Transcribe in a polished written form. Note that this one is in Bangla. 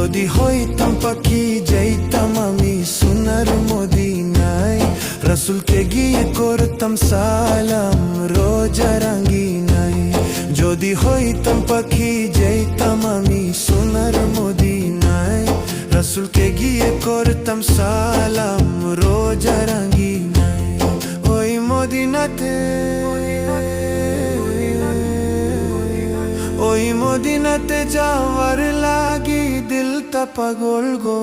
যদি হইতাম পাখি যাইতাম আমি সোনার মদিনায়, রাসূলকে গিয়ে করতাম সালাম রোজা রাঙ্গিনায়। যদি হইতাম পাখি যাইতাম আমি সোনার মদিনায়, রাসূলকে গিয়ে করতাম সালাম রোজা রাঙ্গিনায়। ওই মদিনাতে, ওই মদিনাতে যাওয়ার লাগি দিলটা পাগল গো।